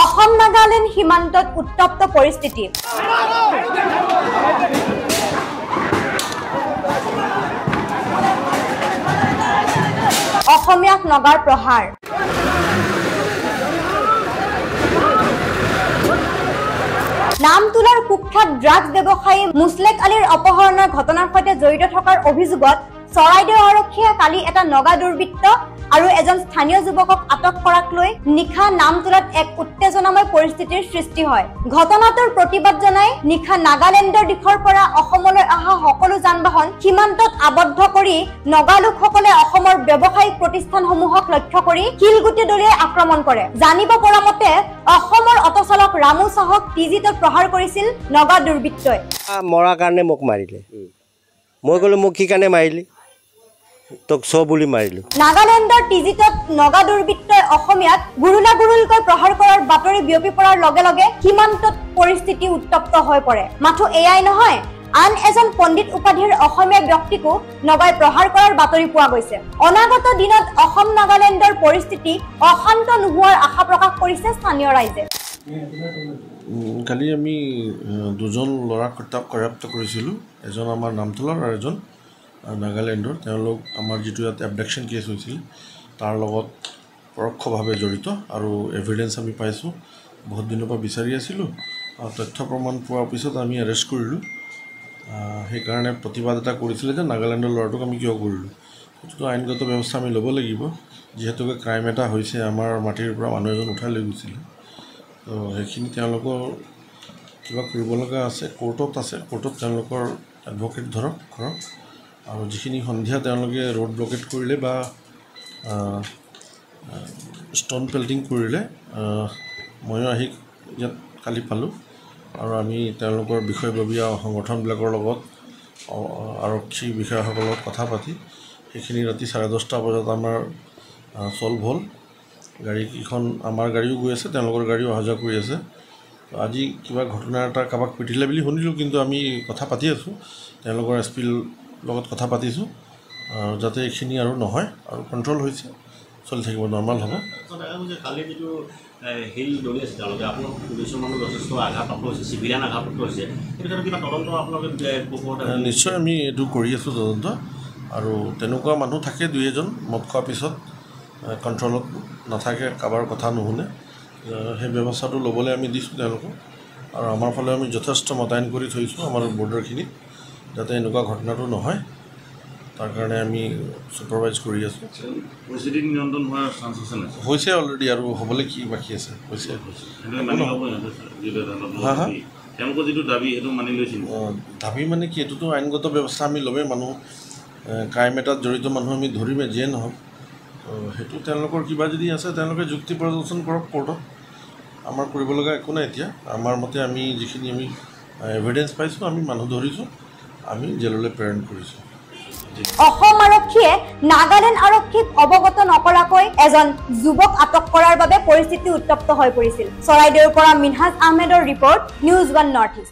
অসম নাগালেণ্ড সীমান্তত উত্তপ্ত পৰিস্থিতি। অসমীয়াক নগাৰ প্ৰহাৰ। নামতোলাৰ কুখ্যাত ড্ৰাগছ ব্যৱসায়ী মুছলেক আলীৰ অপহৰণৰ ঘটনাৰ সৈতে জড়িত থকাৰ অভিযোগত চৰাইদেউ আৰক্ষীয়ে কালি এটা নগা দুৰ্বৃত্ত আৰু এজন স্থানীয় যুৱকক আটক কৰাক লৈ নিশা নামতোলাত এক উত্তেজনাময় পৰিস্থিতিৰ সৃষ্টি হয়। ঘটনাটোৰ প্ৰতিবাদ জনাই নিশা নাগালেণ্ডৰ দিশৰ পৰা অসমলৈ অহা সকলো যান-বাহন সীমান্তত আবদ্ধ কৰি নগা লোকসকলে অসমৰ ব্যৱসায়িক প্ৰতিষ্ঠানসমূহক লক্ষ্য কৰি শিলগুটি দলিয়াই আক্ৰমণ কৰে। জানিব পৰা মতে অসমৰ অটোচালক ৰামু চাহক টিজিটত প্ৰহাৰ কৰিছিল নগা দুৰ্বৃত্তই। মৰাৰ কাৰণে মোক মাৰিলে। মই ক'লো মোক কি কাৰণে মাৰিলি? তোক চ বুলি মাৰিলোঁ। নাগালেণ্ডৰ টিজিটত নগা দুৰ্বৃত্তই অসমীয়াক গুৰুলা গুৰুলকৈ প্ৰহাৰ কৰাৰ বাতৰি বিয়পি পৰাৰ লগে লগে সীমান্তত পৰিস্থিতি উত্তপ্ত হৈ পৰে। মাথো এয়াই নহয়, আন এজন পণ্ডিত উপাধিৰ অসমীয়া ব্যক্তিকো নগাই প্ৰহাৰ কৰাৰ বাতৰি পোৱা গৈছে। অনাগত দিনত অসম নাগালেণ্ডৰ পৰিস্থিতি অশান্ত নোহোৱাৰ আশা প্ৰকাশ কৰিছে স্থানীয় ৰাইজে। কালি আমি দুজন ল'ৰাক কৰাপ্ত কৰিছিলোঁ, এজন আমাৰ নামতোলাৰ আৰু এজন নাগালেণ্ডৰ। তেওঁলোক আমাৰ যিটো ইয়াত এবডাকশ্যন কেছ হৈছিল তাৰ লগত পৰোক্ষভাৱে জড়িত আৰু এভিডেঞ্চ আমি পাইছোঁ। বহুত দিনৰ পৰা বিচাৰি আছিলোঁ আৰু তথ্য প্ৰমাণ পোৱাৰ পিছত আমি এৰেষ্ট কৰিলোঁ। সেইকাৰণে প্ৰতিবাদ এটা কৰিছিলে যে নাগালেণ্ডৰ ল'ৰাটোক আমি কিয় কৰিলোঁ। সেইটোতো আইনগত ব্যৱস্থা আমি ল'ব লাগিব, যিহেতুকে ক্ৰাইম এটা হৈছে। আমাৰ মাটিৰ পৰা মানুহ এজন উঠাই লৈ গৈছিলে, তো সেইখিনি তেওঁলোকৰ কিবা কৰিব লগা আছে। কোৰ্টত আছে, কোৰ্টত তেওঁলোকৰ এডভকেট ধৰক আৰু যিখিনি সন্ধিয়া তেওঁলোকে ৰোড ব্লকেট কৰিলে বা ষ্ট'ন পেল্টিং কৰিলে, ময়ো আহি ইয়াত কালি পালোঁ আৰু আমি তেওঁলোকৰ বিষয়ববীয়া সংগঠনবিলাকৰ লগত আৰক্ষী বিষয়াসকলৰ লগত কথা পাতি সেইখিনি ৰাতি 10:30 বজাত আমাৰ চল্ভ হ'ল। গাড়ীকেইখন আমাৰ গাড়ীও গৈ আছে, তেওঁলোকৰ গাড়ীও অহা যোৱা কৰি আছে। আজি কিবা ঘটনা এটা কাৰোবাক পিটিলে বুলি শুনিলোঁ, কিন্তু আমি কথা পাতি আছোঁ, তেওঁলোকৰ এছ পিৰ লগত কথা পাতিছোঁ যাতে এইখিনি আৰু নহয় আৰু কণ্ট্ৰল হৈছে, চলি থাকিব, নৰ্মেল হ'ব। কালি যিটো শিল দলি আছে তেওঁলোকে আপোনালোক পুলিচৰ মানুহ যথেষ্ট আঘাতপ্ৰাপ্ত হৈছে, চিভিলিয়ান আঘাতপ্ৰাপ্ত হৈছে, সেইটো কিবা তদন্ত আপোনালোকে? নিশ্চয় আমি এইটো কৰি আছোঁ তদন্ত, আৰু তেনেকুৱা মানুহ থাকে দুই এজন মদ খোৱাৰ পিছত কণ্ট্ৰলত নাথাকে, কাৰোবাৰ কথা নুশুনে। সেই ব্যৱস্থাটো ল'বলৈ আমি দিছোঁ তেওঁলোকক, আৰু আমাৰ ফালে আমি যথেষ্ট মোতায়েন কৰি থৈছোঁ আমাৰ বৰ্ডাৰখিনিত, যাতে এনেকুৱা ঘটনাটো নহয়। তাৰ কাৰণে আমি ছুপাৰভাইজ কৰি আছোঁ। পৰিস্থিতি নিয়ন্ত্ৰণ হোৱাৰ চান্স আছে নাই? হৈছে অলৰেডি, আৰু হ'বলৈ কি বাকী আছে? হৈছে। তেওঁলোকৰ যিটো দাবী সেইটো মানি লৈছিল। দাবী মানে কি, এইটোতো আইনগত ব্যৱস্থা আমি ল'মেই। মানুহ ক্ৰাইম এটাত জড়িত মানুহ আমি ধৰিমেই, যিয়ে নহওক। সেইটো তেওঁলোকৰ কিবা যদি আছে তেওঁলোকে যুক্তি প্ৰদৰ্শন কৰক কোৰ্টত। আমাৰ কৰিব লগা একো নাই এতিয়া। আমাৰ মতে আমি যিখিনি আমি এভিডেঞ্চ পাইছোঁ, আমি মানুহ ধৰিছোঁ, আমি জেললৈ প্ৰেৰণ কৰিছোঁ। অসম আৰক্ষীয়ে নাগালেণ্ড আৰক্ষীক অৱগত নকৰাকৈ এজন যুৱক আটক কৰাৰ বাবে পৰিস্থিতি উত্তপ্ত হৈ পৰিছিল। চৰাইদেউৰ পৰা মিনহাজ আহমেদৰ ৰিপৰ্ট, নিউজ 1 নৰ্থ ইষ্ট।